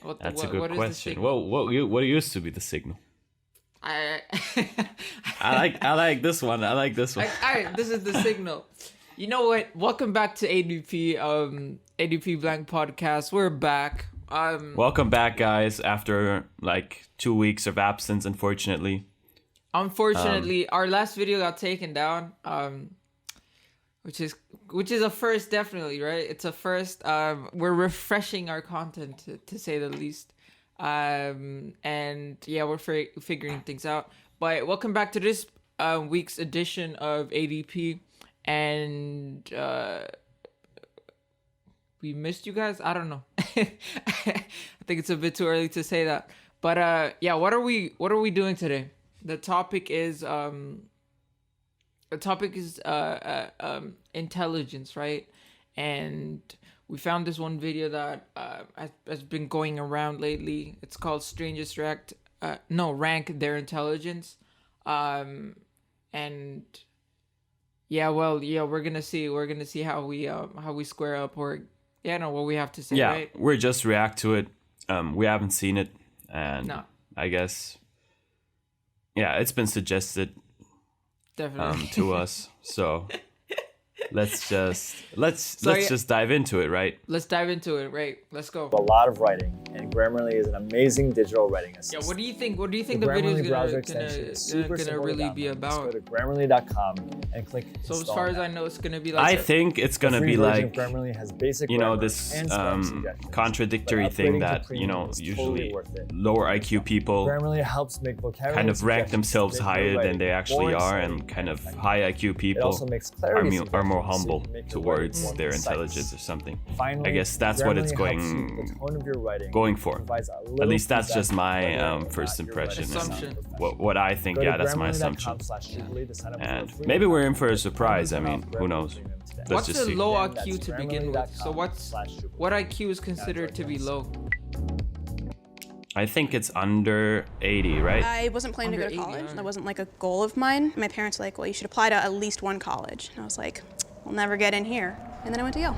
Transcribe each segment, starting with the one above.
That's a good what is the question. signal? Well, what used to be the signal? I I like this one. I like this one. all right, this is the signal. You know what? Welcome back to ADP ADP Blank Podcast. We're back. Welcome back, guys. After like 2 weeks of absence, unfortunately. Unfortunately, our last video got taken down. Which is a first, definitely, right? It's a first. We're refreshing our content to say the least. And yeah, we're figuring things out. But welcome back to this week's edition of ADP. And we missed you guys. I don't know. I think it's a bit too early to say that. But yeah, what are we doing today? The topic is intelligence, right? And we found this one video that has been going around lately. It's called "Strangers Rank Their Intelligence," and we're gonna see how we square up, or what we have to say. Yeah, right? we're just react to it. We haven't seen it, and No. I guess it's been suggested Definitely. to us. So let's just dive into it, right? Let's dive into it, right? Let's go. A lot of writing, and Grammarly is an amazing digital writing assistant. Yeah, what do you think? What do you think the video is gonna really be about? Just go to Grammarly.com and click So as install far as now. I know, it's gonna be like I think it's The gonna free be version like, of Grammarly has basic you know, grammar this and spelling suggestions, contradictory but thing upgrading to that, premium is usually totally worth it. lower IQ people Grammarly helps make vocabulary kind of rank suggestions themselves make your higher than writing they actually more are, exciting and kind of effective. high IQ It people also makes clarity are more suggestions so you humble can make your writing towards more their concise. intelligence or something. Finally, I guess that's what it's Grammarly helps you with the tone of your writing, going for. provides a At little least that's feedback just my whether or first not your impression. writing sounds Assumption. professional. What I think, Go to that's my assumption. Grammarly.com/Jubilee to sign up for And a free maybe we're in account for a and surprise. I turn mean, off who Grammarly knows? Premium today. Let's what's just a see. low Again, IQ that's to begin with? So Grammarly.com/Jubilee. what IQ is considered to be low? I think it's under 80, right? I wasn't planning to Under go to 80, college. alright. That wasn't like a goal of mine. My parents were like, well, you should apply to at least one college. And I was like, we'll never get in here. And then I went to Yale.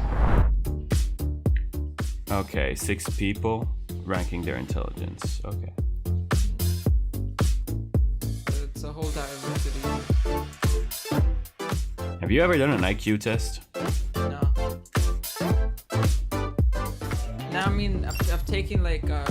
Okay, 6 people ranking their intelligence. Okay. It's a whole diversity. Have you ever done an IQ test? No. No, I mean, I've taken like, I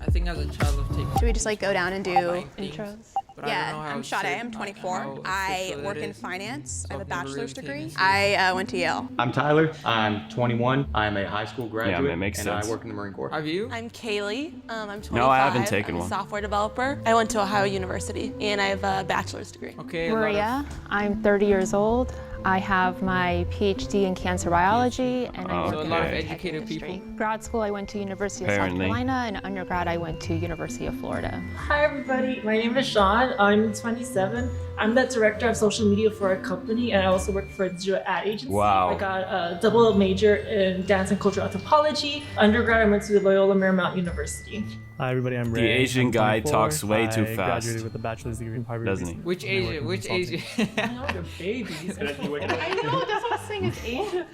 think as a child I've taken. Should we just like go down and do Online things, intros? but I don't know Yeah, how I'm Sade. safe- I'm how 24. I official work it in is. finance. I have a I've never really bachelor's taken degree. it. I went to Yale. I'm Tyler. I'm 21. I'm a high school graduate, it makes and sense. I work in the Marine Corps. Have you? I'm Kaylee. I'm 25. No, I haven't taken I'm one. a software developer. I went to Ohio University, and I have a bachelor's degree. Okay. a lot of- Maria, I'm 30 years old. I have my PhD in cancer biology, and I work So a in lot of the tech educated industry. people. Grad school, I went to University of Apparently. South Carolina, and undergrad, I went to University of Florida. Hi everybody, my name is Sean. I'm 27. I'm the director of social media for a company, and I also work for a digital ad agency. Wow. I got a double major in dance and cultural anthropology. Undergrad, I went to Loyola Marymount University. Hi everybody, I'm Ray. The Asian I'm guy 24. talks way too I fast. graduated with a bachelor's degree in public Doesn't he? relations. Which and I work Asian? in Which consulting. Asian? I know, they're babies. I know, that's what I was saying. It's Asian.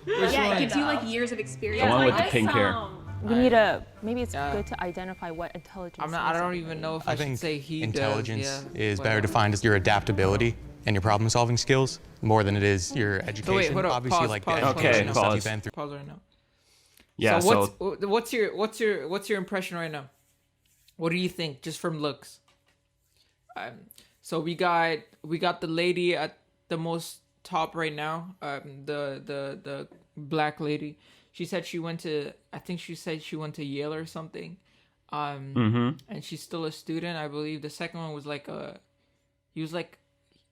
Yeah, one? it gives you like years of experience. The one with the pink hair. We need a, maybe it's Yeah. good to identify what intelligence I'm not. I is. don't even know if I, I should think say he intelligence does. Yeah, is but, better defined as your adaptability and your problem-solving skills more than it is your education. So wait, hold up. Obviously, Pause, like pause, the pause Okay, education and stuff pause. you've been through. Pause right now. Yeah, So what's your impression right now? What do you think, just from looks? So we got the lady at the most top right now. The black lady. She said she went to. I think she said she went to Yale or something. And she's still a student, I believe. The second one was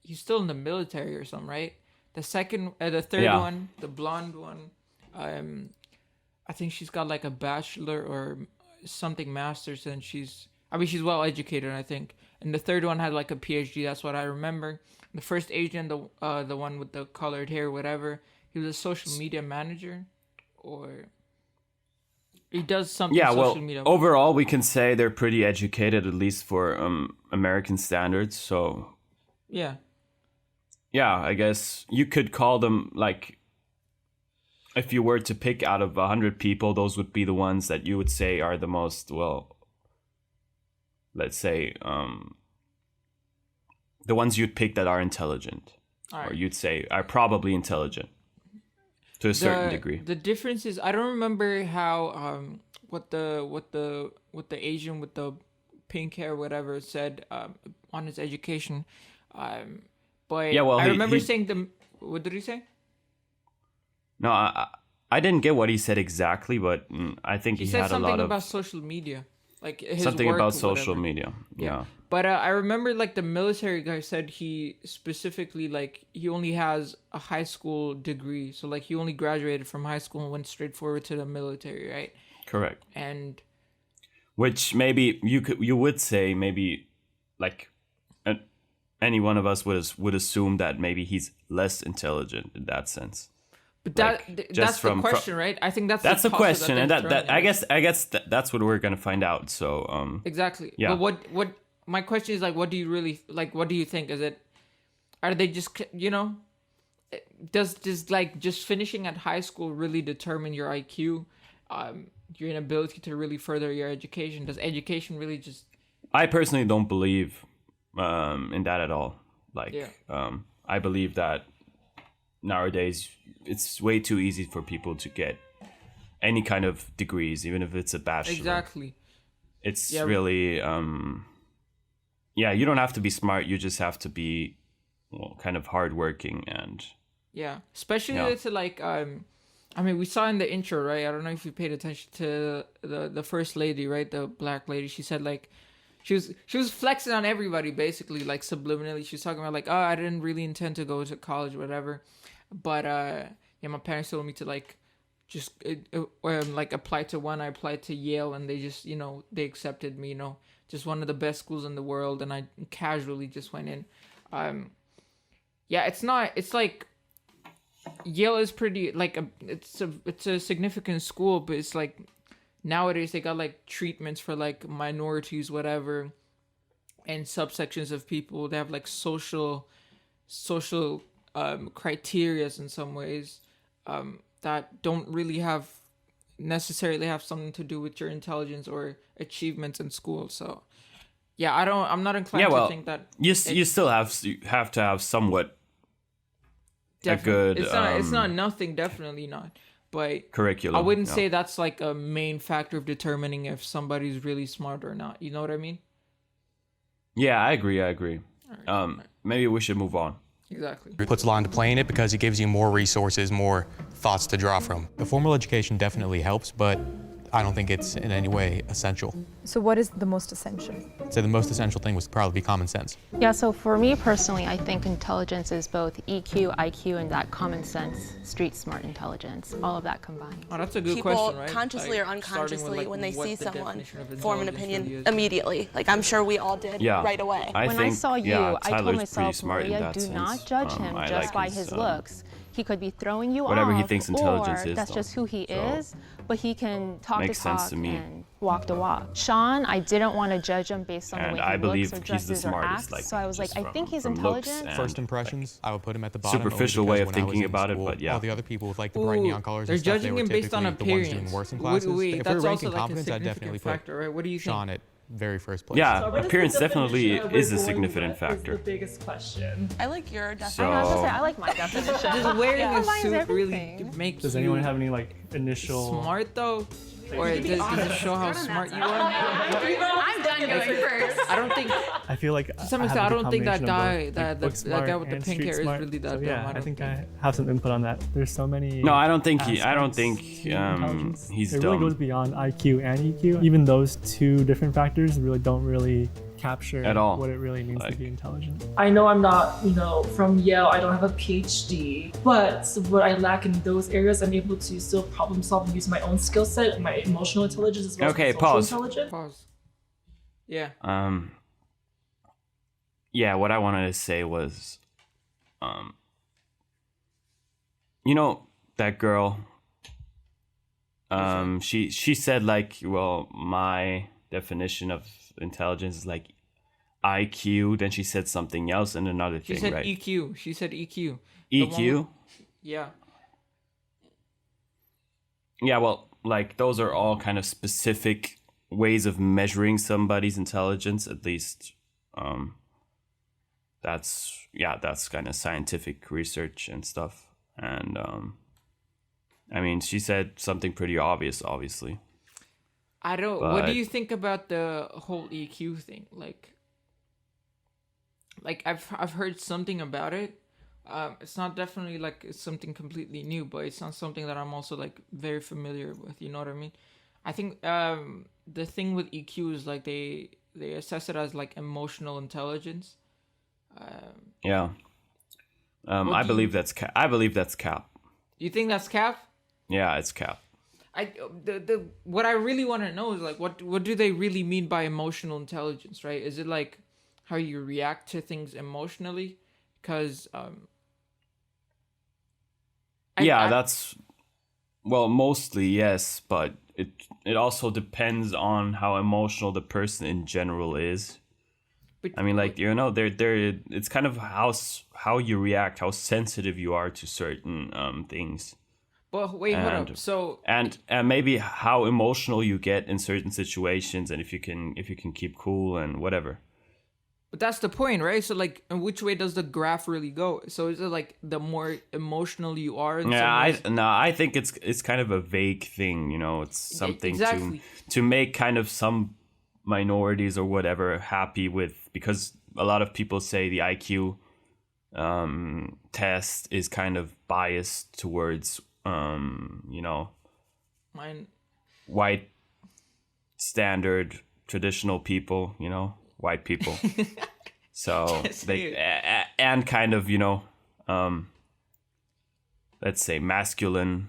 he's still in the military or something, right? The third Yeah. one, the blonde one, I think she's got like a bachelor or something master's, and she's well educated, I think. And the third one had like a PhD. That's what I remember. The first Asian, the one with the colored hair, whatever, he was a social media manager, or he does something. yeah, well, social media. overall, we can say they're pretty educated, at least for American standards. So, Yeah. yeah, I guess you could call them like if you were to pick out of 100 people, those would be the ones that you would say are the most, well, let's say, the ones you'd pick that are intelligent, or you'd say are probably intelligent to a certain degree. The difference is, I don't remember how what the Asian with the pink hair whatever said on his education, but Yeah, well, I remember he saying the, what did he say? No, I didn't get what he said exactly, but I think He he said had a something lot of about social media, like his something work about or social whatever. media. Yeah. But I remember like the military guy said he specifically, like, he only has a high school degree, so like he only graduated from high school and went straight forward to the military, right? Correct. And Which maybe you would say maybe like any one of us would assume that maybe he's less intelligent in that sense. but Like, that's the question, right? I think that's the puzzle question, and they're that throwing I guess that's what we're gonna find out. So exactly. Yeah. But what my question is, like, what do you really like? What do you think? Are they just, does like just finishing at high school really determine your IQ, your inability to really further your education? Does education really just? I personally don't believe in that at all. Like, I believe that nowadays it's way too easy for people to get any kind of degrees, even if it's a bachelor. Exactly. It's really, you don't have to be smart. You just have to be, well, kind of hardworking and. Yeah, especially to like, I mean, we saw in the intro, right? I don't know if you paid attention to the first lady, right? The black lady. She said like, she was flexing on everybody basically, like subliminally. She was talking about like, oh, I didn't really intend to go to college, or whatever, but my parents told me to like, just like apply to one. I applied to Yale, and they just they accepted me. Just one of the best schools in the world, and I casually just went in. It's like. Yale is pretty like it's a significant school, but it's like nowadays they got like treatments for like minorities, whatever, and subsections of people. They have like social criterias in some ways that don't really necessarily have something to do with your intelligence or achievements in school. So I'm not inclined to think that you still have to have somewhat. Definitely. A good it's not nothing, definitely not, but curriculum. I wouldn't say that's like a main factor of determining if somebody's really smart or not. You know what I mean? Yeah, I agree. Right. Maybe we should move on. Exactly. It puts a lot into playing it because it gives you more resources, more thoughts to draw from. The formal education definitely helps, but I don't think it's in any way essential. So what is the most essential? So the most essential thing would probably be common sense. Yeah, so for me personally, I think intelligence is both EQ, IQ, and that common sense, street smart intelligence, all of that combined. Oh, that's a good People question, right? consciously Like, or unconsciously, starting with, like, when they what see the someone, definition of form an intelligence opinion really is. immediately. Like I'm sure we all did right away. When I saw you, I Tyler's told pretty myself, smart in Maria, that do sense. not judge him I just like by his, his looks. He could be throwing you whatever off, he thinks intelligence or is, that's though. just who he So, is, but he can talk makes the sense talk to me. and walk the walk. Sean, I didn't want to judge him based on And the way I he believe looks or he's the dresses or smartest, acts, like, so I was like, just I think he's from looks intelligent. and, First impressions, I would put him at the bottom. superficial only way because of when I was thinking in about it, school, but yeah. all the other people with like the bright neon colors They're and stuff, they judging were him based on typically the ones appearance. doing worse in classes. Wait, If that's we're also ranking like a competence, I'd significant definitely factor, right? What do you think? Sean at very first place. Yeah, So what is the appearance definitely definition we're is a going significant with? factor. Is the biggest question. I like your I definition. was gonna say, So- I like my definition. Does wearing a Combines suit really everything. make Does you anyone have any like initial? smart though? Or does it show how smart you are? I'm done going first. I don't think, I feel like to some I extent, I have a don't think that combination of both, guy, like, that book that smart guy with the and pink street hair is smart. really that So, dumb. yeah, I don't think I have some input on that. There's so many. No, I don't think I don't aspects think to intelligence. he's it dumb. really goes beyond IQ and EQ. Even those two different factors really don't really capture At all. what it really means Like- to be intelligent. I know I'm not, from Yale. I don't have a PhD, but what I lack in those areas, I'm able to still problem solve and use my own skill set, my emotional intelligence as well Okay, as my social pause. intelligence. Pause. Yeah. Yeah, what I wanted to say was, that girl, she said like, well, my definition of intelligence is like IQ, then she said something else and another She thing, said right? EQ. She said EQ. The one EQ? with- yeah. Yeah, well, like those are all kind of specific ways of measuring somebody's intelligence. At least, that's kind of scientific research and stuff. And I mean, she said something pretty obvious, obviously. I don't. What do you think about the whole EQ thing? Like I've heard something about it. It's not definitely like it's something completely new, but it's not something that I'm also like very familiar with. You know what I mean? I think the thing with EQ is like they assess it as like emotional intelligence. Yeah. I believe that's cap. You think that's cap? Yeah, it's cap. What I really want to know is like what do they really mean by emotional intelligence, right? Is it like how you react to things emotionally? Because that's mostly yes, but it also depends on how emotional the person in general is. But, I mean, like, you know, they're it's kind of how you react, how sensitive you are to certain things. But wait, hold up. So and maybe how emotional you get in certain situations, and if you can keep cool and whatever. But that's the point, right? So like, in which way does the graph really go? So is it like the more emotional you are? I think it's kind of a vague thing. You know, it's something to make kind of some minorities or whatever happy with, because a lot of people say the IQ test is kind of biased towards white standard traditional people, white people. So they and kind of let's say masculine,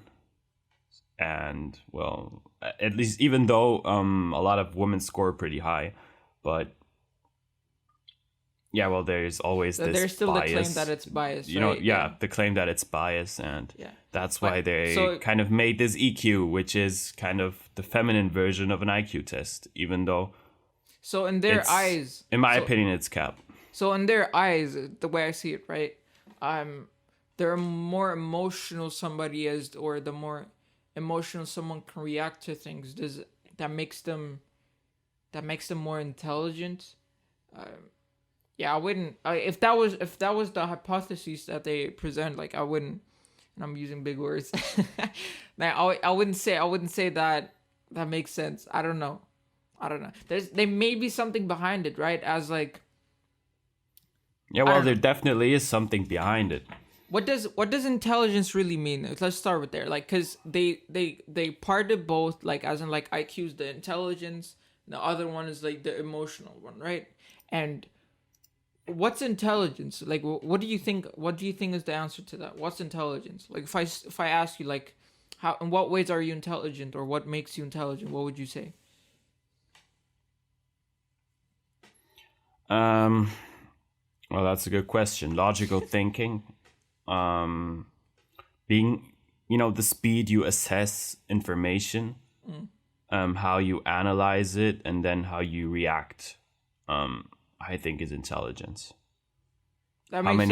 and well, at least, even though a lot of women score pretty high, but yeah, well, there's always this there's still bias. The claim that it's biased, the claim that it's biased, and that's why they so, kind of made this EQ, which is kind of the feminine version of an IQ test, even though so in their eyes, in my opinion, it's cap. So in their eyes, the way I see it, right, the more emotional somebody is, or the more emotional someone can react to things, that makes them more intelligent. I wouldn't. If that was the hypothesis that they present, like I wouldn't. And I'm using big words. I wouldn't say that makes sense. I don't know. There may be something behind it, right? As like. Yeah, well, there definitely is something behind it. What does intelligence really mean? Let's start with there, like, because they parted both, like, as in like IQ's the intelligence, the other one is like the emotional one, right? And what's intelligence? Like, what do you think is the answer to that? What's intelligence? Like, if I ask you, like, how, in what ways are you intelligent, or what makes you intelligent, what would you say? Well, that's a good question. Logical thinking, being, the speed you assess information, how you analyze it, and then how you react, I think is intelligence. That makes sense.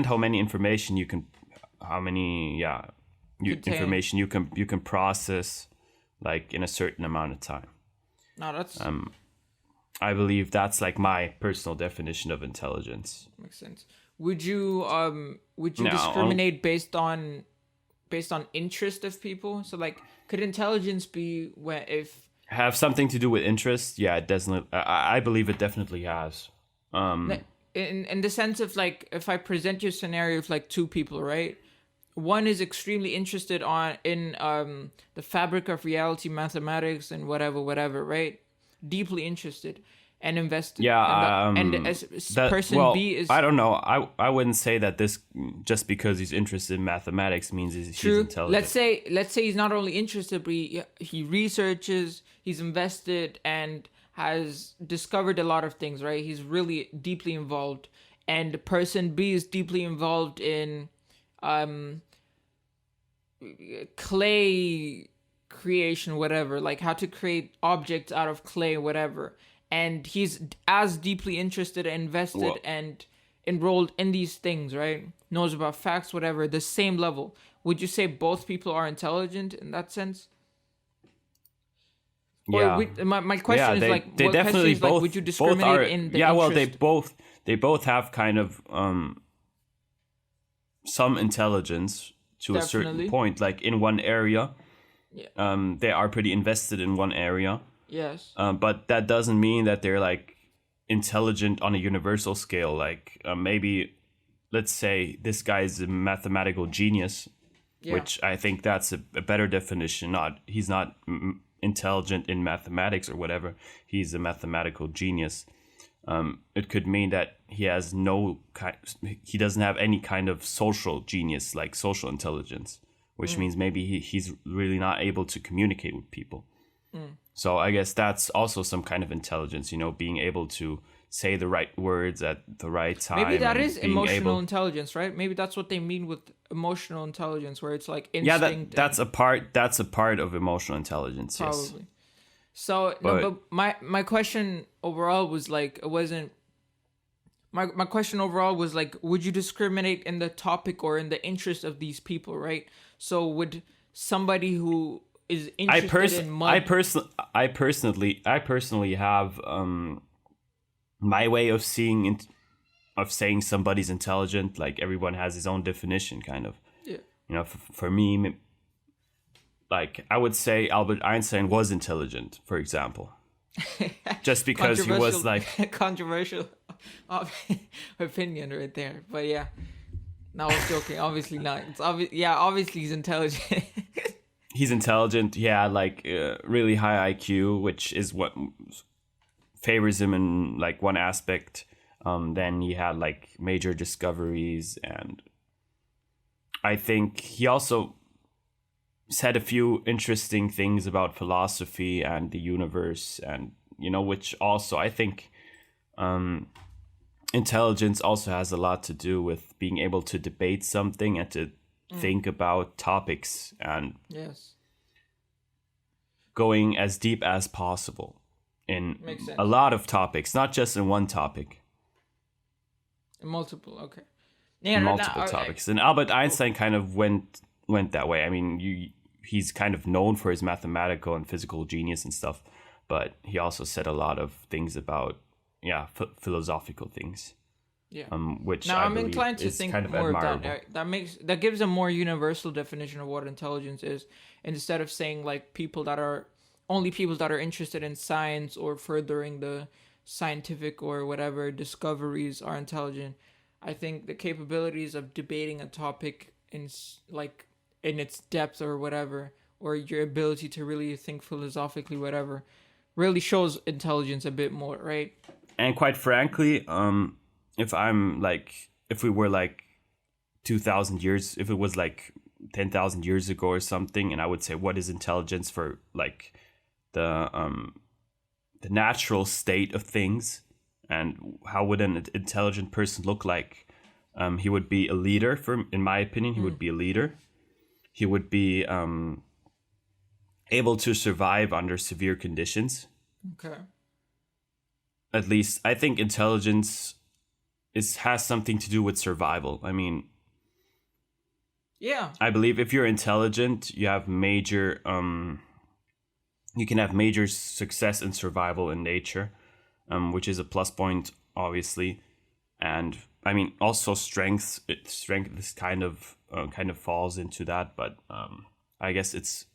How many information you can, information you can process, like, in a certain amount of time. No, that's. I believe that's like my personal definition of intelligence. Makes sense. Would you discriminate based on interest of people? So like, could intelligence be have something to do with interest? Yeah, it doesn't. I believe it definitely has. In the sense of, like, if I present you a scenario of like two people, right? One is extremely interested in the fabric of reality, mathematics, and whatever, right? Deeply interested and invested. Yeah, person B is. I don't know. I wouldn't say that this, just because he's interested in mathematics, means he's intelligent. Let's say he's not only interested, but he researches, he's invested, and has discovered a lot of things. Right? He's really deeply involved, and person B is deeply involved in clay creation, whatever, like how to create objects out of clay, whatever, and he's as deeply interested and invested and enrolled in these things, right? Knows about facts, whatever, the same level. would you say both people are intelligent in that sense? Yeah. My question is they, like, they what definitely question is both, like, would you discriminate in the well, interest? they both have kind of some intelligence to a certain Definitely. point. Like in one area, Yeah. they are pretty invested in one area. Yes. But that doesn't mean that they're like intelligent on a universal scale. Like maybe, let's say this guy is a mathematical genius, which I think that's a better definition. He's not intelligent in mathematics or whatever. He's a mathematical genius. It could mean that he has he doesn't have any kind of social genius, like social intelligence, which means maybe he's really not able to communicate with people. So I guess that's also some kind of intelligence, being able to say the right words at the right time. Maybe that is emotional intelligence, right? Maybe that's what they mean with emotional intelligence, where it's like instinct. Yeah, that's a part of emotional intelligence. Probably. Yes. So but my question overall was like, it wasn't. My question overall was like, would you discriminate in the topic or in the interest of these people, right? So would somebody who is interested in mud... I personally have my way of saying somebody's intelligent. Like everyone has his own definition, kind of. Yeah. For me, like I would say Albert Einstein was intelligent, for example, just because he was like controversial opinion right there. But yeah, no, I was joking. Obviously not. It's obvious. Yeah, obviously he's intelligent. He's intelligent. Yeah, like really high IQ, which is what favors him in like one aspect. Then he had like major discoveries, and I think he also said a few interesting things about philosophy and the universe, and which also I think intelligence also has a lot to do with being able to debate something and to think about topics and going as deep as possible in a lot of topics, not just in one topic. Multiple, okay. Yeah, multiple topics. And Albert Einstein kind of went that way. I mean, he's kind of known for his mathematical and physical genius and stuff, but he also said a lot of things about philosophical things. Yeah. Which now I I'm inclined to think kind of more admirable. of that. That gives a more universal definition of what intelligence is, instead of saying like people that are interested in science or furthering the scientific or whatever discoveries are intelligent. I think the capabilities of debating a topic in its depth or whatever, or your ability to really think philosophically, whatever, really shows intelligence a bit more, right? And quite frankly, if we were like 2,000 years, if it was like 10,000 years ago or something, and I would say, what is intelligence for like the natural state of things, and how would an intelligent person look like? He would be a leader. In my opinion, he would be a leader. He would be able to survive under severe conditions. Okay. At least I think intelligence has something to do with survival. I mean, yeah, I believe if you're intelligent, you have major you can have major success in survival in nature, which is a plus point, obviously. And I mean, also strength is kind of falls into that, but I guess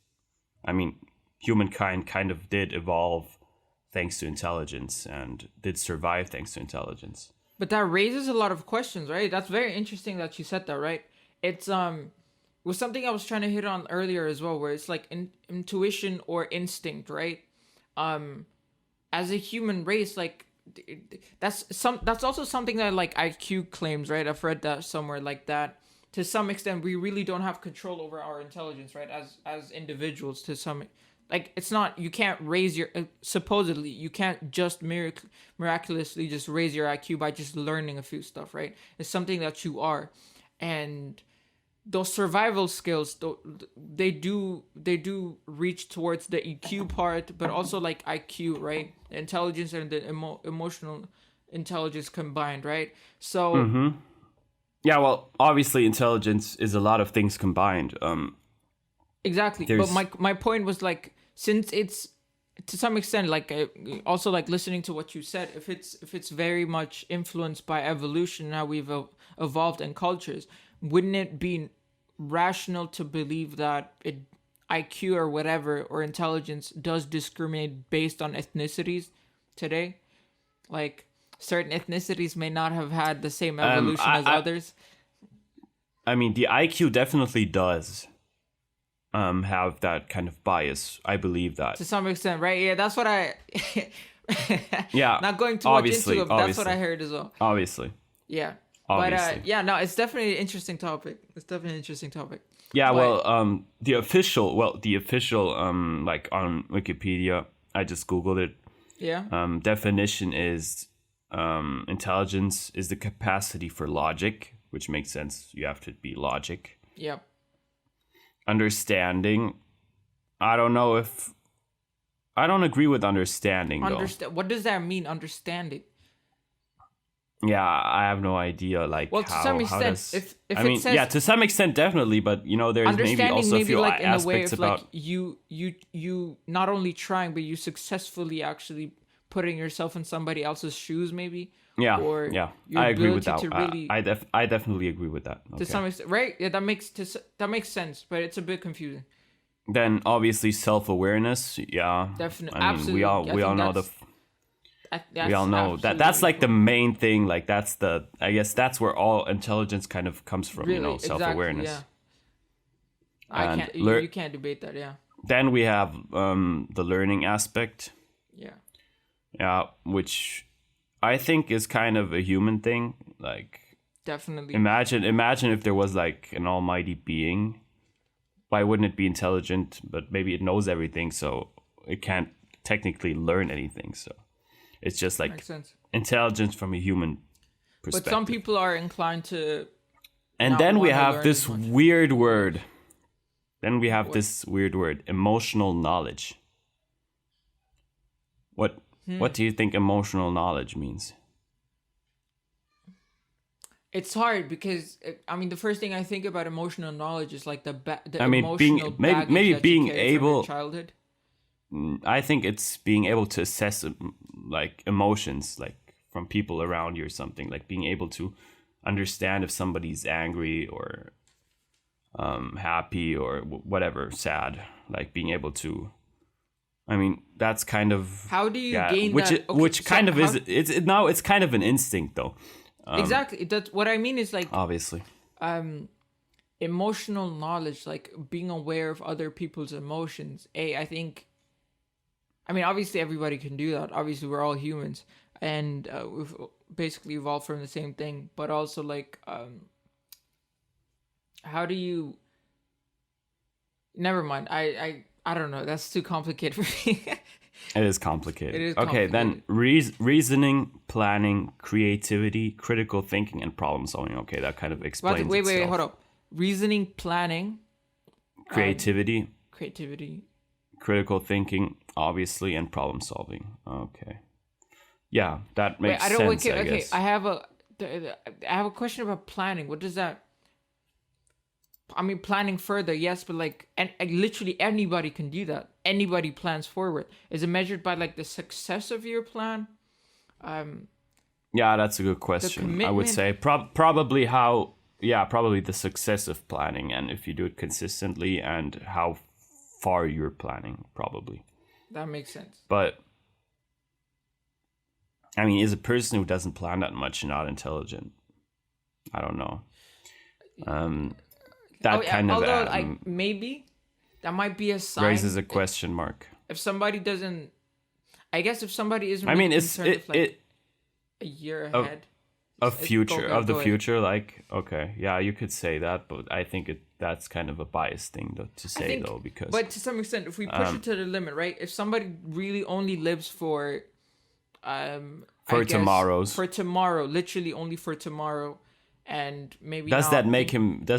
humankind kind of did evolve thanks to intelligence and did survive thanks to intelligence. But that raises a lot of questions, right? That's very interesting that you said that, right? It's was something I was trying to hit on earlier as well, where it's like intuition or instinct, right? As a human race, like that's also something that like IQ claims, right? I've read that somewhere, like that to some extent we really don't have control over our intelligence, right? As individuals, to some, like, it's not, you can't raise your supposedly you can't just miraculously just raise your IQ by just learning a few stuff, right? It's something that you are. And those survival skills, they do reach towards the EQ part, but also like IQ, right? The intelligence and the emotional intelligence combined, right? So Yeah, well, obviously intelligence is a lot of things combined. Exactly. But my point was like, since it's to some extent like also like listening to what you said, if it's very much influenced by evolution and how we've evolved in cultures, wouldn't it be rational to believe that IQ or whatever or intelligence does discriminate based on ethnicities today? Like certain ethnicities may not have had the same evolution as others. I mean, the IQ definitely does have that kind of bias. I believe that. To some extent, right? Yeah, that's what I... Yeah. Not going too much into it, but that's what obviously. I heard as well. Obviously. Yeah. Obviously. But yeah, no, it's definitely an interesting topic. Yeah, But- well, the official, like on Wikipedia, I just Googled it. Yeah. Definition is intelligence is the capacity for logic, which makes sense. You have to be logic. Yep. Understanding. I don't agree with understanding though. What does that mean? Understanding. Yeah, I have no idea. Like, Well, to how, some how extent, does, if I it mean, says- yeah, to some extent, definitely. But you know, there's maybe Understanding also a maybe few like in a way aspects of about. like you not only trying, but you successfully actually putting yourself in somebody else's shoes, maybe. Yeah, Or yeah, your I agree with that. ability to really- I definitely agree with that. To Okay. some extent, right? Yeah, that makes sense, but it's a bit confusing. Then obviously self-awareness. Yeah, Definitely, I mean, absolutely. we I all think know that's- we all know that that's like the main thing. Like that's the, I guess that's where all intelligence kind of comes from. really, You know, exactly, self-awareness. yeah. I And can't. You can't debate that. Yeah. Then we have the learning aspect. Yeah. Yeah, which I think is kind of a human thing. Like, Definitely. imagine if there was like an almighty being. Why wouldn't it be intelligent? But maybe it knows everything, so it can't technically learn anything. So it's just like Makes sense. intelligence from a human But perspective. some people are inclined to. And not then we wanna have learn this as much. weird word. Emotional knowledge. What do you think emotional knowledge means? It's hard because I mean the first thing I think about emotional knowledge is like the I mean, emotional baggage maybe that being you carry from your able- childhood. I think it's being able to assess like emotions, like from people around you or something, like being able to understand if somebody's angry or happy or whatever, sad, like being able to, I mean, that's kind of How do you gain that? Okay, which so kind of how- is now it's kind of an instinct though. Exactly. That's what I mean is like Obviously. emotional knowledge, like being aware of other people's emotions. I think. I mean, obviously everybody can do that. Obviously, we're all humans, and we've basically evolved from the same thing. But also, like, how do you? Never mind. I don't know. That's too complicated for me. It is complicated. It is Okay, then reasoning, planning, creativity, critical thinking, and problem solving. Okay, that kind of explains Wait, itself. hold up. Reasoning, planning, Creativity, creativity. critical thinking, obviously, and problem solving. Okay. Yeah, that Wait, makes I don't. sense, Okay, I okay. guess. I have a question about planning. What does that? I mean, planning further, yes, but like, and literally anybody can do that. Anybody plans forward. Is it measured by like the success of your plan? Yeah, that's a good question. I would commitment- say probably how, yeah, probably the success of planning and if you do it consistently and how far you're planning, probably. That makes sense. But I mean, is a person who doesn't plan that much not intelligent? I don't know. That kind of although like maybe that might be a sign. raises a question mark. If somebody doesn't, I guess if somebody isn't. I mean, really it's concerned with, like, it a year of- ahead. of future of the go ahead. future. Like, okay, yeah, you could say that, but I think that's kind of a biased thing to I say think- though, because But to some extent, if we push it to the limit, right? If somebody really only lives for, I guess, tomorrows. for tomorrow, literally only for tomorrow, and maybe does not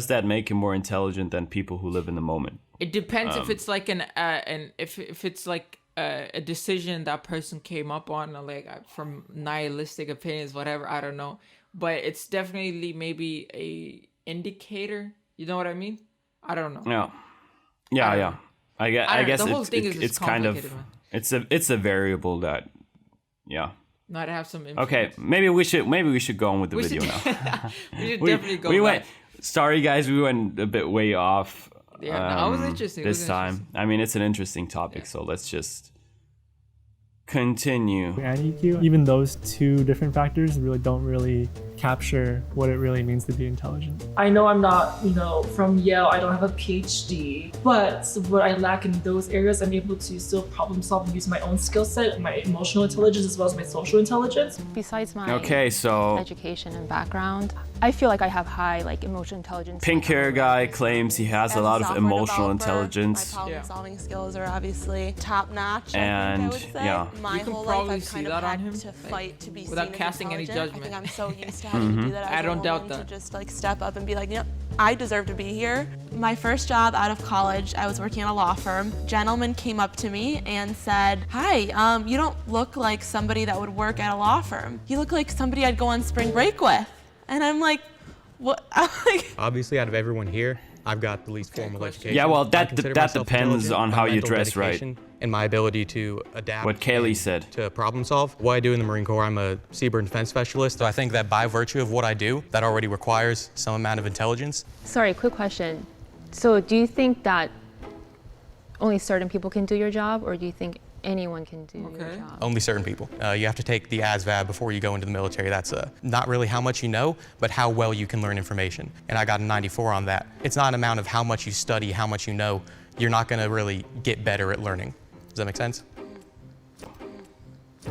that make him more intelligent than people who live in the moment? It depends if it's like if it's like a decision that person came up on, like from nihilistic opinions, whatever. I don't know, but it's definitely maybe a indicator. You know what I mean? I don't know. Yeah. I guess the whole thing is it's kind of man. it's a variable that Not have some influence. Okay, maybe we should go on with the video now. We should definitely go. Went. Sorry guys, we went a bit way off. Yeah, no, it was interesting. This time. I mean, it's an interesting topic, so let's just continue. And EQ, even those two different factors don't really capture what it really means to be intelligent. I know I'm not, from Yale, I don't have a PhD, but what I lack in those areas, I'm able to still problem solve and use my own skill set, my emotional intelligence as well as my social intelligence. Besides my education and background, I feel like I have high emotional intelligence. Pink hair guy claims he has a lot of emotional intelligence. My problem solving skills are obviously top notch. And I would say. My whole life I've kind of had to fight to be without seen casting as any judgment. I think I'm so used to having to do that. I don't doubt that. To just step up and be like, I deserve to be here. My first job out of college, I was working at a law firm. A gentleman came up to me and said, "Hi, you don't look like somebody that would work at a law firm. You look like somebody I'd go on spring break with." And I'm like, what? Obviously, out of everyone here, I've got the least formal education. Yeah, well, that depends on how you dress, right? And my ability to adapt. What Kaylee said. To problem solve. What I do in the Marine Corps, I'm a cyber and defense specialist. So I think that by virtue of what I do, that already requires some amount of intelligence. Sorry, quick question. So do you think that only certain people can do your job, or do you think anyone can do your job? Only certain people. You have to take the ASVAB before you go into the military. That's not really how much you know, but how well you can learn information. And I got a 94 on that. It's not an amount of how much you study, how much you know. You're not going to really get better at learning. Does that make sense?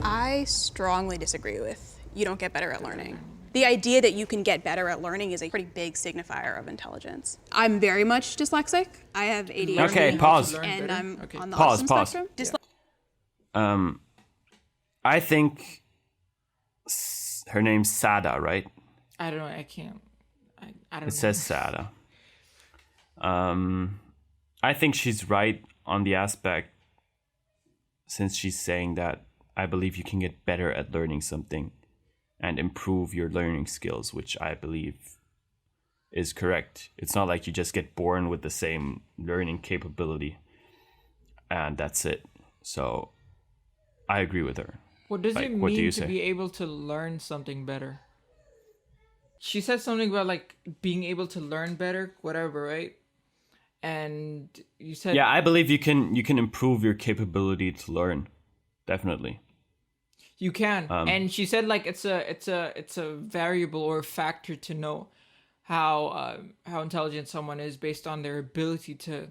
I strongly disagree with you don't get better at learning. The idea that you can get better at learning is a pretty big signifier of intelligence. I'm very much dyslexic. I have ADHD. Okay, pause. And I'm on the autism spectrum. I think her name's Sada, right? I don't know. I can't. I don't know. It says Sada. I think she's right on the aspect, since she's saying that I believe you can get better at learning something and improve your learning skills, which I believe is correct. It's not like you just get born with the same learning capability and that's it. So I agree with her. What does it mean to be able to learn something better? She said something about being able to learn better, whatever, right? And you said I believe you can improve your capability to learn. Definitely. You can. And she said it's a variable or a factor to know how intelligent someone is based on their ability to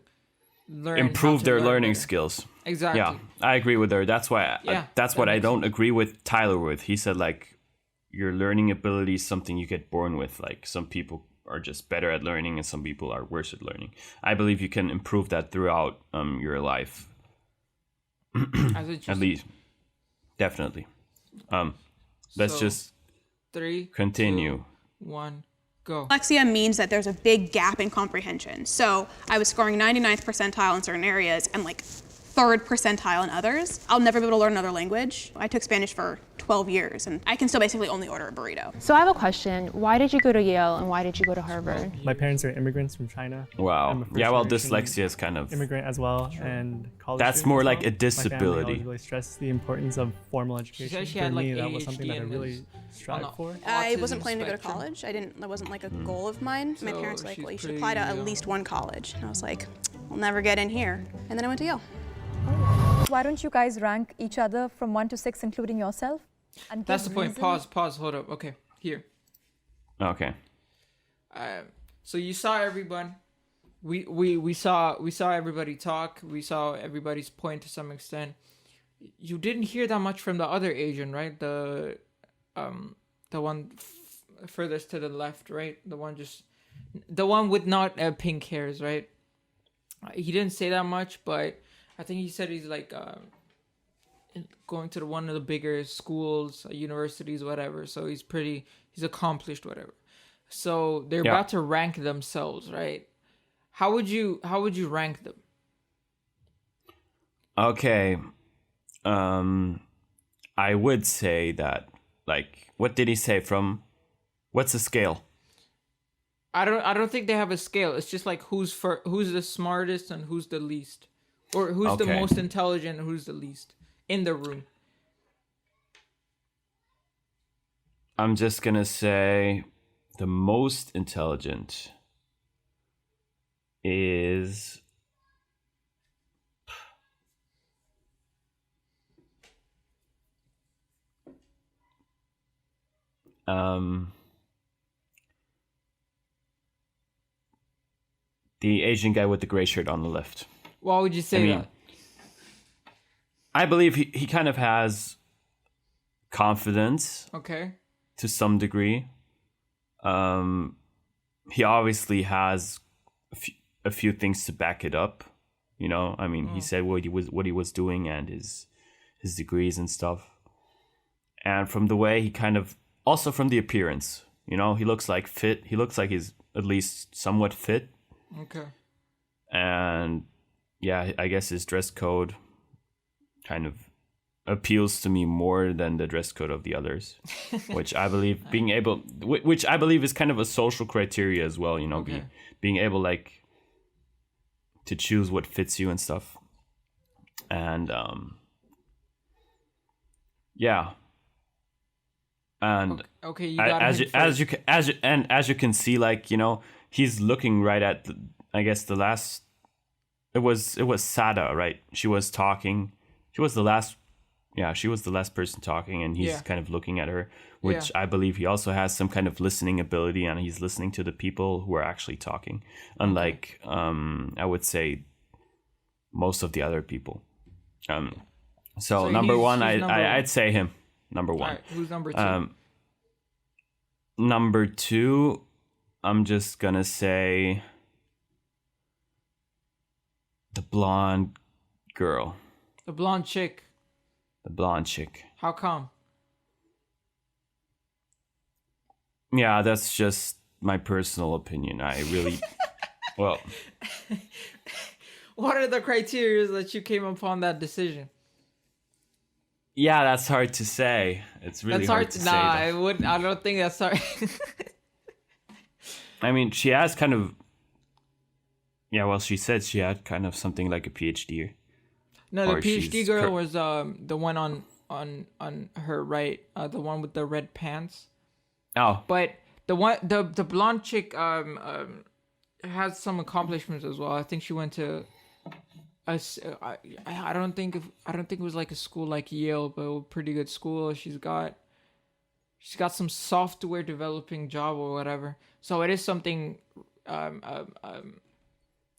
learn, improve their learning skills. Exactly. Yeah, I agree with her. That's why that's what I don't agree with Tyler with. He said your learning ability is something you get born with. Some people are just better at learning and some people are worse at learning. I believe you can improve that throughout your life. At least. Definitely. Let's just 3, continue. 2, 1, go. Dyslexia means that there's a big gap in comprehension. So I was scoring 99th percentile in certain areas and 3rd percentile in others. I'll never be able to learn another language. I took Spanish for 12 years and I can still basically only order a burrito. So I have a question. Why did you go to Yale and why did you go to Harvard? My parents are immigrants from China. Wow. Yeah, well, dyslexia is kind of immigrant as well, and college. That's more like a My disability. family really stressed the importance of formal education. She For had, me, ADHD that was something that I really strived for. I wasn't planning to go to college. That wasn't a goal of mine. My parents were like, well, you should apply to at least one college. And I was like, we'll never get in here. And then I went to Yale. Why don't you guys rank each other from 1 to 6, including yourself? And that's the point. Pause, hold up. Okay, here. Okay. So you saw everyone. We saw everybody talk. We saw everybody's point to some extent. You didn't hear that much from the other Asian, right? The one furthest to the left, right? The one with not pink hairs, right? He didn't say that much, but I think he said he's going to one of the bigger schools, universities, whatever. So he's accomplished, whatever. So they're about to rank themselves, right? How would you rank them? Okay. I would say that what did he say from What's the scale? I don't think they have a scale. It's just like who's the smartest and who's the least, or who's the Okay. most intelligent and who's the least in the room. I'm just gonna say the most intelligent is the Asian guy with the gray shirt on the left. Why would you say that? I believe he kind of has confidence Okay. to some degree. He obviously has a few things to back it up. You know, I mean, he said what he was doing and his degrees and stuff. And from the way he kind of, also from the appearance, you know, he looks like fit. He looks like he's at least somewhat fit. Okay. And yeah, I guess his dress code kind of appeals to me more than the dress code of the others, which I believe which I believe is kind of a social criteria as well, you know, Okay. being able like to choose what fits you and stuff. And yeah. And Okay, you got him as you can see, like, you know, he's looking right at the last. It was Sada, right? She was talking. She was the last person talking, and he's kind of looking at her, which I believe he also has some kind of listening ability, and he's listening to the people who are actually talking, unlike I would say most of the other people. So number one, I'd say him. Number one. All right, who's number two? Number two, I'm just gonna say the blonde girl. The blonde chick. The blonde chick. How come? Yeah, that's just my personal opinion. I really, well. What are the criteria that you came upon that decision? Yeah, that's hard to say. It's really hard to say. I don't think that's hard. I mean, she has kind of. Yeah, well, she said she had kind of something like a PhD. No, the PhD girl was the one on her right, the one with the red pants. Oh. But the blonde chick has some accomplishments as well. I think she went to I don't think it was like a school like Yale, but a pretty good school. She's got some software developing job or whatever. So it is something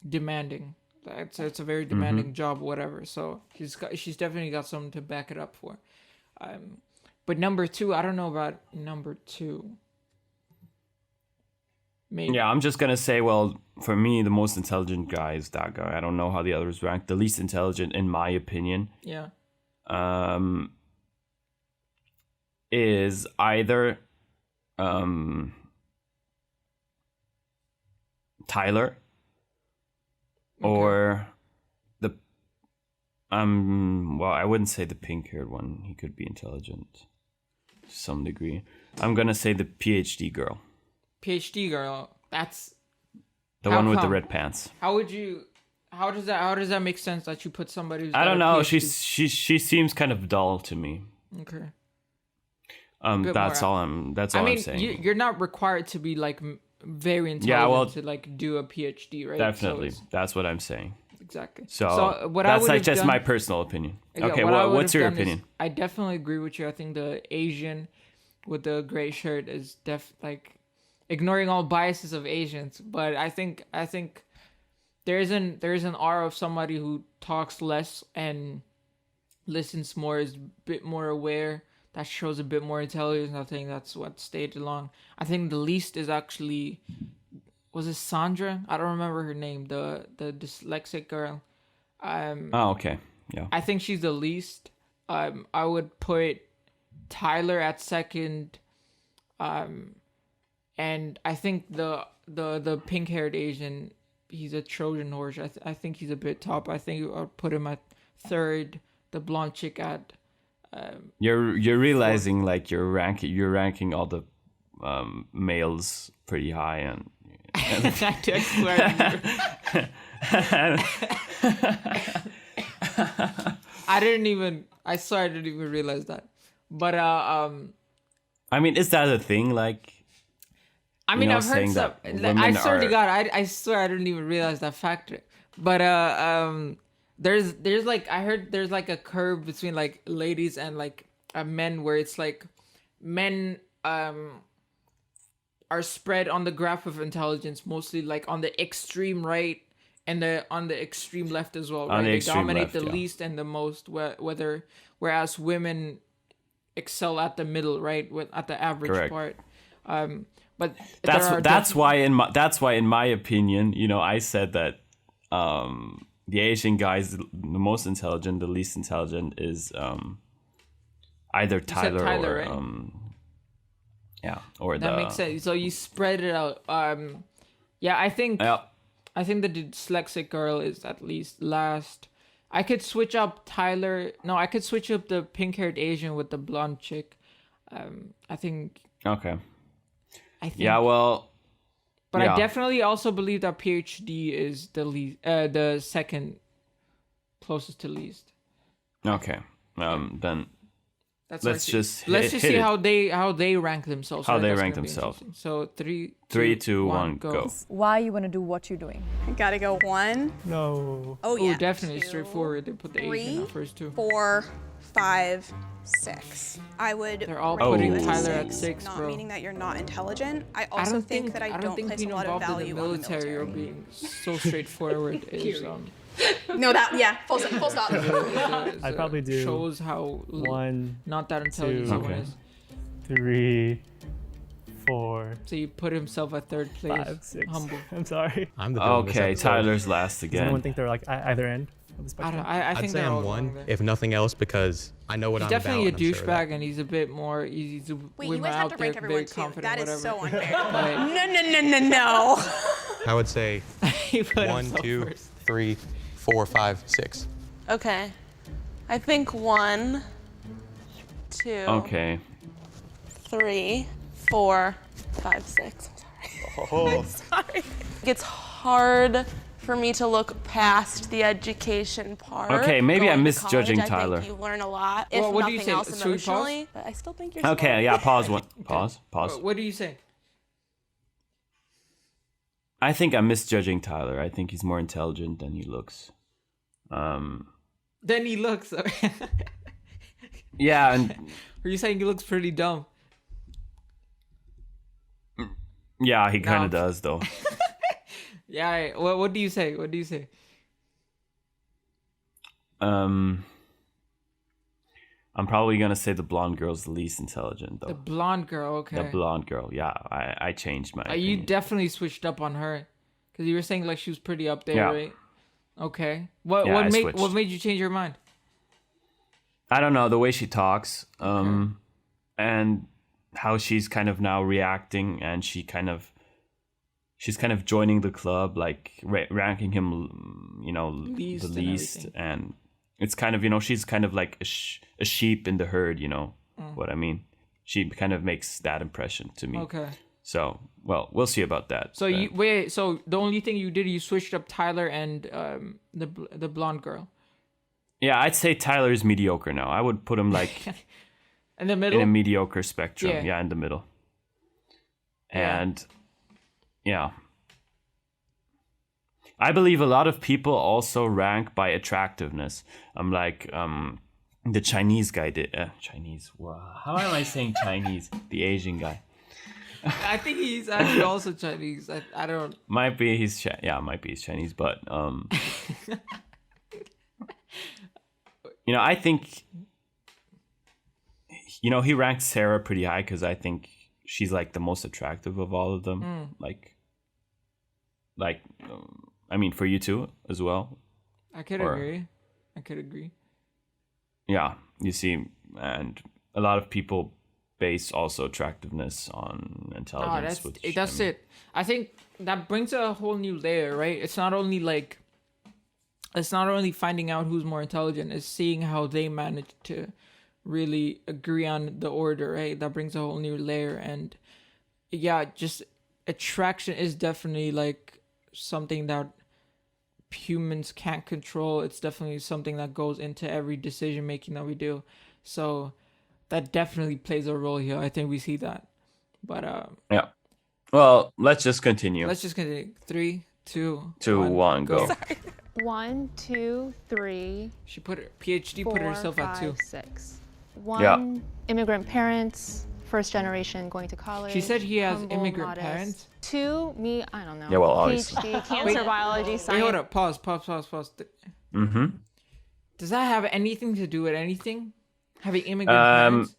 demanding. It's a very demanding job, whatever. So she's definitely got something to back it up for. But number two, I don't know about number two. Maybe. Yeah, I'm just gonna say, well, for me, the most intelligent guy is that guy. I don't know how the others rank. The least intelligent, in my opinion, is either Tyler or the well, I wouldn't say the pink-haired one. He could be intelligent to some degree. I'm gonna say the PhD girl. PhD girl. That's the one with the red pants. How does that make sense that you put somebody who's I don't know. PhD? She seems kind of dull to me. Okay. That's all I'm saying. You're not required to be like very intelligent to like do a PhD, right? Definitely. That's what I'm saying. Exactly. So what that's like just my personal opinion. Okay, what's your opinion? I definitely agree with you. I think the Asian with the gray shirt is like ignoring all biases of Asians, but I think there is an aura of somebody who talks less and listens more, is a bit more aware, that shows a bit more intelligence. I think that's what stayed along. I think the least is actually, was it Sandra? I don't remember her name. The dyslexic girl. Oh, okay. Yeah. I think she's the least. I would put Tyler at second. And I think the pink-haired Asian, he's a Trojan horse. I think he's a bit top. I think I'll put him at third. The blonde chick at. You're realizing like you're ranking all the males pretty high, and I swear. I swear I didn't even realize that. But I mean, is that a thing? Like, I mean, I've heard some. I swear to God, I swear I didn't even realize that factor. But there's like, I heard there's like a curve between like ladies and like men, where it's like men are spread on the graph of intelligence mostly like on the extreme right and on the extreme left as well. Right? They dominate the least and the most. Whereas women excel at the middle, right, at the average part. But that's why in my opinion, you know, I said that the Asian guy is the most intelligent, the least intelligent is either Tyler or right? Or that makes sense. So you spread it out. I think the dyslexic girl is at least last. I could switch up Tyler. No, I could switch up the pink-haired Asian with the blonde chick. I think. Okay. I think. Yeah, well. But I definitely also believe that PhD is the second closest to least. Okay. Then. Let's just see how they rank themselves. How they rank themselves. So 3, 2, 1, go. Why you want to do what you're doing? I gotta go 1. No. Oh yeah. Definitely 2, straightforward. They put the 3, Asian out first too. 4, 5, 6. I would. They're all rate putting you as Tyler a at 6, not bro. meaning that you're not intelligent. I also think that I don't place a lot of value on the military. Or being so straightforward is No, full stop. I probably do. Shows how 1, not that intelligent someone is. 3, 4. So you put himself at third place. 5, 6. Humble. I'm sorry. I'm the villain in this Okay, episode. Tyler's last Does again. anyone think they're like either end of the spectrum? I think I'd say they're all I'm 1, wrong there. if nothing else, because I know what He's I'm definitely about. a douchebag, and he's a bit more easy to Wait, women you guys have out to there, rank everyone very too. confident, That is whatever. so unfair. But No. I would say he put 1, himself 2, first. 3, 4, 5, 6. Okay. I think 1, 2, Okay. 3, 4, 5, 6. I'm sorry. It's hard for me to look past the education part. Okay, maybe I'm Going to misjudging college, Tyler. I think you learn a lot, if Well, what do you nothing say? else Should we pause? emotionally. But I still think you're Okay, smart. yeah, pause one. Pause. What do you say? I think I'm misjudging Tyler. I think he's more intelligent than he looks. Then he looks. Yeah, and Are you saying he looks pretty dumb? yeah, he kind of No. does though. Yeah. What do you say? What do you say? I'm probably gonna say the blonde girl's the least intelligent though. The blonde girl. Okay. The blonde girl, yeah. I changed my You opinion. definitely switched up on her, because you were saying like she was pretty up there, Yeah. right? Okay. What Yeah, I what switched. made you change your mind? I don't know, the way she talks, and how she's kind of now reacting, and she's kind of joining the club, like ranking him, you know, Least the and least, everything. and it's kind of, you know, she's kind of like a sheep in the herd, you know what I mean? She kind of makes that impression to me. Okay. So, well, we'll see about that. So you wait. So the only thing you did, you switched up Tyler and the blonde girl. Yeah, I'd say Tyler is mediocre now. I would put him like In the in middle. a mediocre spectrum. Yeah. Yeah, in the middle. Yeah. And yeah. I believe a lot of people also rank by attractiveness. I'm like the Chinese guy did. Chinese. Wow. How am I saying Chinese? The Asian guy. I think he's actually also Chinese. I don't. Might be he's might be he's Chinese, but you know, I think, you know, he ranked Sarah pretty high because I think she's like the most attractive of all of them. Like, I mean, for you too as well. I could agree. I could agree. Yeah, you see, and a lot of people base also attractiveness on intelligence. That's it. I think that brings a whole new layer, right? It's not only finding out who's more intelligent, it's seeing how they manage to really agree on the order, right? That brings a whole new layer. And yeah, just attraction is definitely like something that humans can't control. It's definitely something that goes into every decision making that we do. So that definitely plays a role here. I think we see that. But yeah. Well, let's just continue. Let's just continue. 3, 2, 1, go. 1, 2, 3. She put her PhD. Put herself at 2. 6. 1. Immigrant parents. First generation going to college. She said he has humble, immigrant modest. parents. 2, me, I don't know. Yeah, well, obviously. PhD, cancer biology, science. Wait, hold up. Pause. Mm-hmm. Does that have anything to do with anything? Having immigrant parents?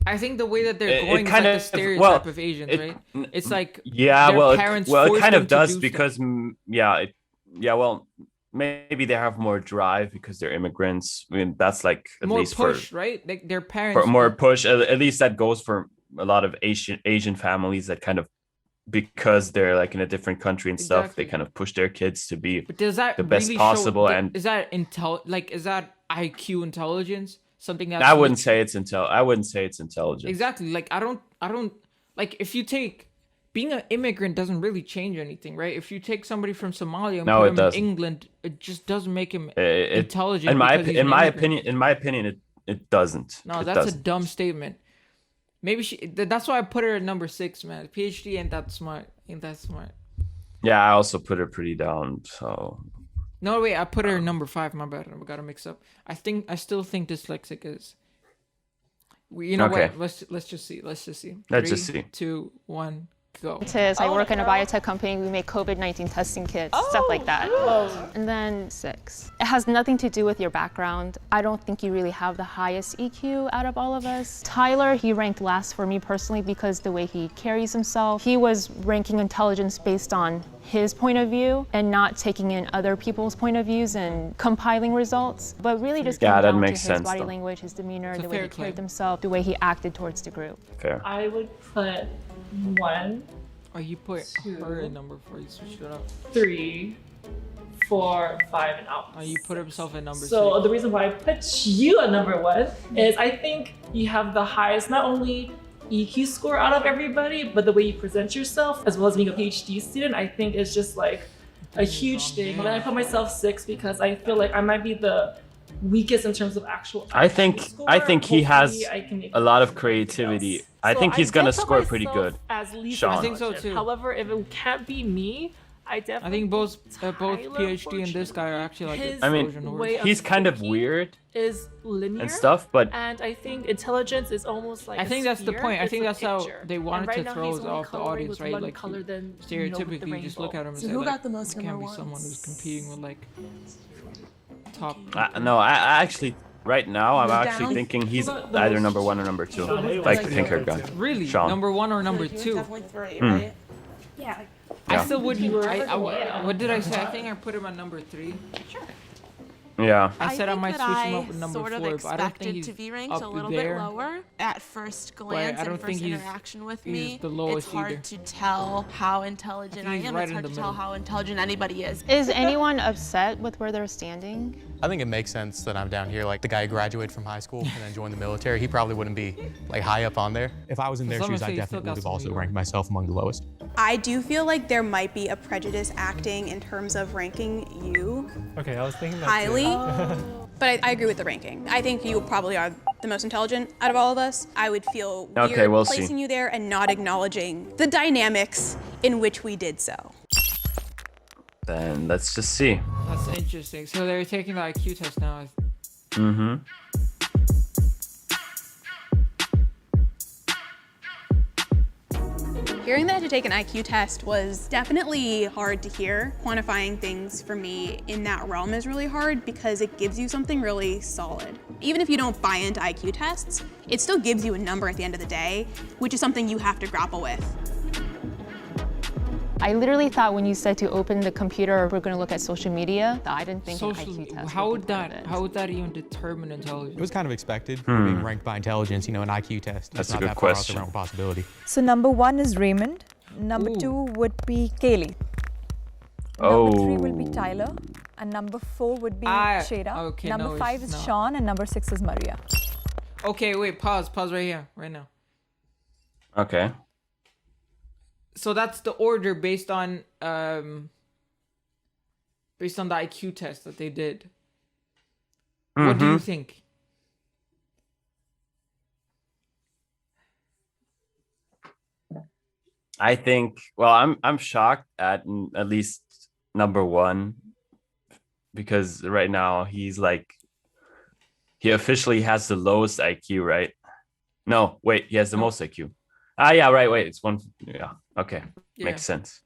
I think the way that they're going is like the stereotype of Asians, right? It's like it kind of does because well, maybe they have more drive because they're immigrants. I mean, that's like at more least push, right? Like their parents more push. At least that goes for a lot of Asian families that kind of, because they're like in a different country and stuff, they kind of push their kids to be the best possible. And is that is that IQ intelligence? Something that I wouldn't say it's intelligence. Exactly. Like I don't like, if you take, being an immigrant doesn't really change anything, right? If you take somebody from Somalia and put him in England, it just doesn't make him intelligent. In my opinion, it doesn't. No, that's a dumb statement. Maybe that's why I put her at number 6, man. PhD ain't that smart. Yeah, I also put her pretty down. So. No, wait, I put her at number 5. My bad. I got to mix up. I still think dyslexic is. You know what? Let's just see. 3, 2, 1. Go. I work in a biotech company. We make COVID-19 testing kits, stuff like that. And then 6. It has nothing to do with your background. I don't think you really have the highest EQ out of all of us. Tyler, he ranked last for me personally because the way he carries himself. He was ranking intelligence based on his point of view and not taking in other people's point of views and compiling results, but really just came down to his body language, his demeanor, the way he carried himself, the way he acted towards the group. Fair. I would put 1. Oh, you put her in number 4. You switched it up. 3, 4, 5, and out. Oh, you put himself at number 6. So the reason why I put you at number 1 is I think you have the highest, not only EQ score out of everybody, but the way you present yourself, as well as being a PhD student, I think is just like a huge thing. And then I put myself 6 because I feel like I might be the weakest in terms of actual. I think he has a lot of creativity. I think he's gonna score pretty good. Sean. I think so too. However, if it can't be me, I think both PhD and this guy are actually like. I mean, he's kind of weird. Is linear and stuff, but and I think intelligence is almost like. I think that's the point. I think that's how they wanted to throw us off the audience, right? Like stereotypically, you just look at him and say, who got like, the most can't be someone who's competing with like top. No, I actually. Right now, I'm actually thinking he's either number 1 or number 2. Like Pink Hair Gun. Really? Sean. Number 1 or number 2? Definitely 3, right? Yeah. I still wouldn't. What did I say? I think I put him at number 3. Sure. Yeah. I said I might switch him up with number 4, but I don't think he's to be ranked up a little there. bit lower at first glance and first interaction with me. It's hard to tell how intelligent I am. It's hard to tell how intelligent anybody is. Is anyone upset with where they're standing? I think it makes sense that I'm down here. Like the guy who graduated from high school and then joined the military, he probably wouldn't be like high up on there. If I was in their shoes, I definitely would have also ranked myself among the lowest. I do feel like there might be a prejudice acting in terms of ranking you Okay, I was thinking that highly. too. But I agree with the ranking. I think you probably are the most intelligent out of all of us. I would feel weird placing you there and not acknowledging the dynamics in which we did so. Then let's just see. That's interesting. So they're taking the IQ test now. Mm-hmm. Hearing that I had to take an IQ test was definitely hard to hear. Quantifying things for me in that realm is really hard because it gives you something really solid. Even if you don't buy into IQ tests, it still gives you a number at the end of the day, which is something you have to grapple with. I literally thought when you said to open the computer, we're going to look at social media, I didn't think an IQ test how would that even determine intelligence? It was kind of expected, being ranked by intelligence, you know, an IQ test. That's not a good that far question. out the realm of possibility. So number 1 is Raymond. Number 2 would be Kaylee. Number 3 will be Tyler. And number 4 would be Shada. Okay, number 5 is Sean and number 6 is Maria. Okay, wait, pause right here, right now. Okay. So that's the order based on the IQ test that they did. What do you think? I think. Well, I'm shocked at least number one, because right now he officially has the lowest IQ, right? No, wait, he has the most IQ. Yeah, right. Wait, it's one. Yeah, okay, makes sense.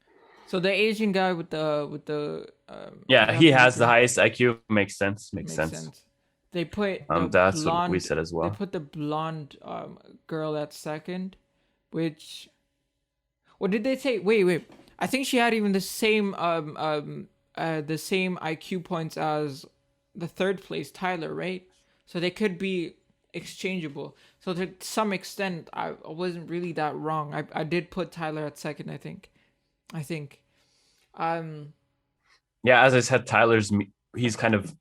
So the Asian guy with the he has the highest IQ. Makes sense. Makes sense. They put That's what we said as well. They put the blonde girl at second, which, what did they say? Wait. I think she had even the same IQ points as the third place Tyler, right? So they could be exchangeable. So to some extent, I wasn't really that wrong. I did put Tyler at second, I think. Yeah, as I said, he's kind of,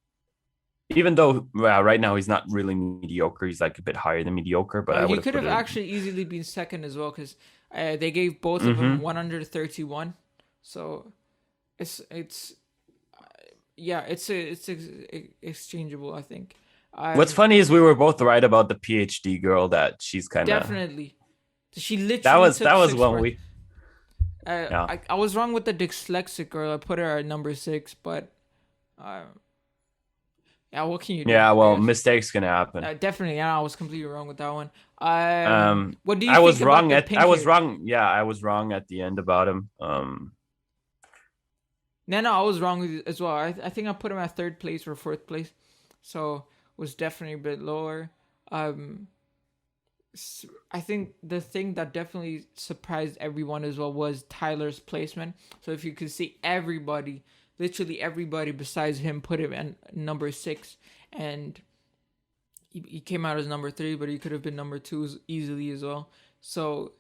even though right now he's not really mediocre, he's like a bit higher than mediocre, but he could have actually easily been second as well, because they gave both of them 131. So it's exchangeable, I think. What's funny is we were both right about the PhD girl, that she's kind of definitely. She literally that was when we. I was wrong with the dyslexic girl. I put her at number 6, but what can you do? Yeah, well, mistakes can happen. Definitely, I was completely wrong with that one. What do you I think was wrong about the pink hair? wrong. Yeah, I was wrong at the end about him. No, I was wrong with it as well. I think I put him at 3rd place or 4th place, so was definitely a bit lower. I think the thing that definitely surprised everyone as well was Tyler's placement. So if you could see literally everybody besides him put him at number 6, and he came out as number 3, but he could have been number 2 easily as well. So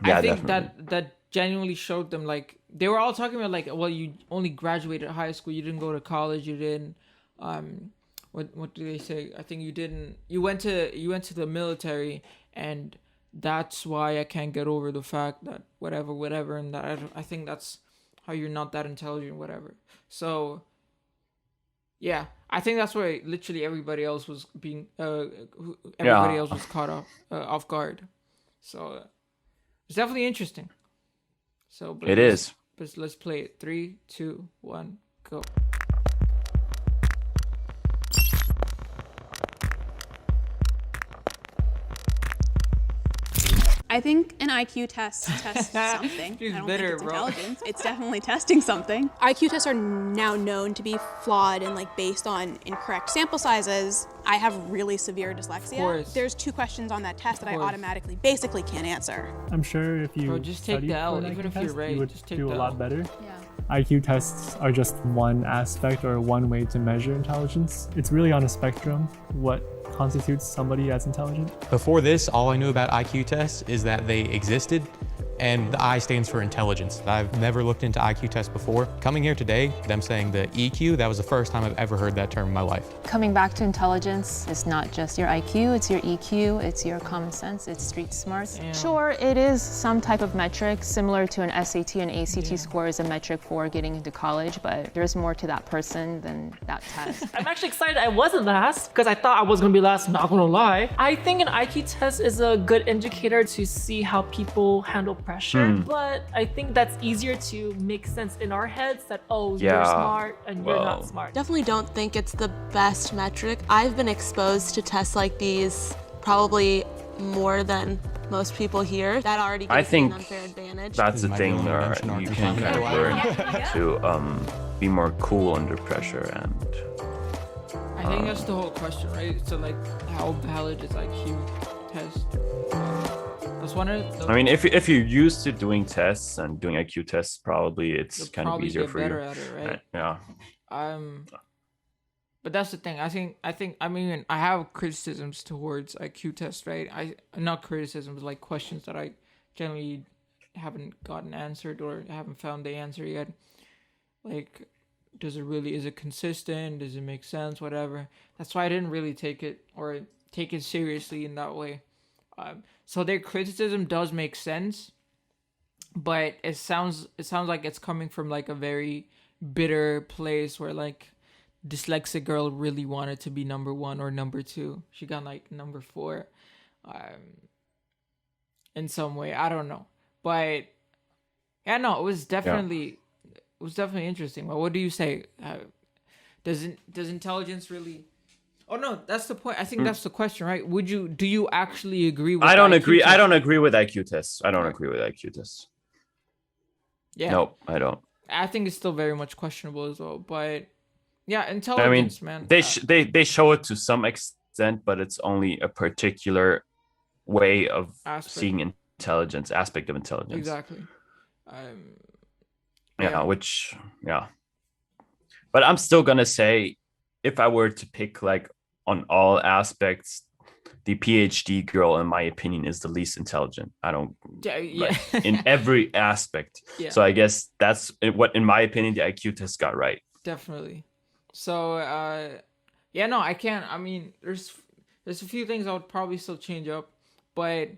yeah, I think definitely. that genuinely showed them, like, they were all talking about, like, well, you only graduated high school, you didn't go to college, you didn't what do they say? I think you went to the military, and that's why I can't get over the fact that whatever, and that I think that's how you're not that intelligent, whatever. So yeah, I think that's why literally everybody else was being else was caught off guard. So it's definitely interesting. So it is. But let's play it. 3, 2, 1, go. I think an IQ test tests something. She's I don't bitter, think it's bro. intelligence. It's definitely testing something. IQ tests are now known to be flawed and based on incorrect sample sizes. I have really severe dyslexia. Of course. There's 2 questions on that test that I automatically basically can't answer. I'm sure if you just take studied the L, for an even IQ if you're test, right, you would just take do the a lot L. better. Yeah. IQ tests are just one aspect or one way to measure intelligence. It's really on a spectrum what constitutes somebody as intelligent. Before this, all I knew about IQ tests is that they existed, and the I stands for intelligence. I've never looked into IQ tests before. Coming here today, them saying the EQ, that was the first time I've ever heard that term in my life. Coming back to intelligence, it's not just your IQ, it's your EQ, it's your common sense, it's street smarts. Yeah. Sure, it is some type of metric, similar to an SAT and ACT score is a metric for getting into college, but there's more to that person than that test. I'm actually excited I wasn't last, because I thought I was gonna be last, not gonna lie. I think an IQ test is a good indicator to see how people handle pressure, but I think that's easier to make sense in our heads that, you're smart and you're not smart. Definitely don't think it's the best metric. I've been exposed to tests like these probably more than most people here. That already gives me an unfair advantage. That's the thing, you can kind of learn to be more cool under pressure, and I think that's the whole question, right? So how valid is IQ test? That's one of the, I mean, if you're used to doing tests and doing IQ tests, probably it's kind of easier for you. Better at it, right? Yeah. But that's the thing. I mean, I have criticisms towards IQ tests, right? Not criticisms, like questions that I generally haven't gotten answered or haven't found the answer yet. Like, is it consistent? Does it make sense? Whatever. That's why I didn't really take it seriously in that way. So their criticism does make sense, but it sounds like it's coming from like a very bitter place where like dyslexic girl really wanted to be number 1 or number 2. She got like number 4, in some way. I don't know, but yeah, no, it was definitely interesting. Well, what do you say? Does intelligence really? Oh no, that's the point. I think that's the question, right? Do you actually agree with I don't IQ agree. test? I don't agree with IQ tests. I don't agree with IQ tests. Yeah. No, I don't. I think it's still very much questionable as well. But yeah, intelligence, man. They show it to some extent, but it's only a particular way of seeing intelligence, aspect of intelligence. Exactly. But I'm still gonna say, if I were to pick like on all aspects, the PhD girl, in my opinion, is the least intelligent. I don't like, in every aspect. Yeah. So I guess that's what, in my opinion, the IQ test got right. Definitely. So no, I can't. I mean, there's a few things I would probably still change up, but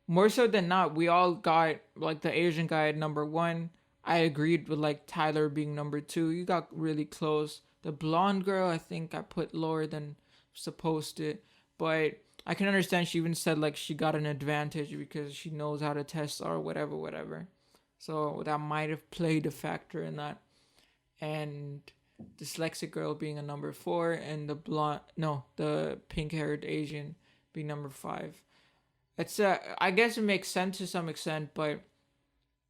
more so than not, we all got like the Asian guy at number 1. I agreed with like Tyler being number 2. You got really close. The blonde girl, I think I put lower than supposed to, but I can understand she even said like she got an advantage because she knows how to test or whatever. So that might have played a factor in that. And dyslexic girl being a number 4, and the pink-haired Asian being number 5. It's I guess it makes sense to some extent, but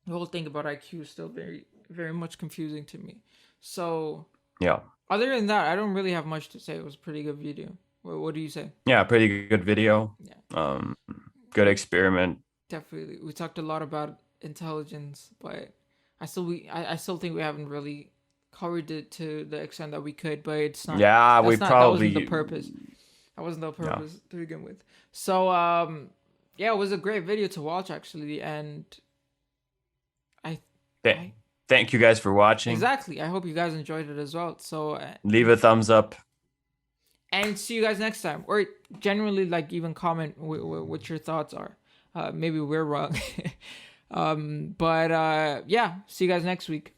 the whole thing about IQ is still very, very much confusing to me. So yeah. Other than that, I don't really have much to say. It was a pretty good video. What do you say? Yeah, pretty good video. Yeah. Good experiment. Definitely. We talked a lot about intelligence, but I still think we haven't really covered it to the extent that we could, but it's not. Yeah, that wasn't the purpose. That wasn't the purpose to begin with. So, it was a great video to watch, actually, and Thank you guys for watching. Exactly. I hope you guys enjoyed it as well. So leave a thumbs up. And see you guys next time. Or generally, like, even comment what your thoughts are. Maybe we're wrong. But see you guys next week.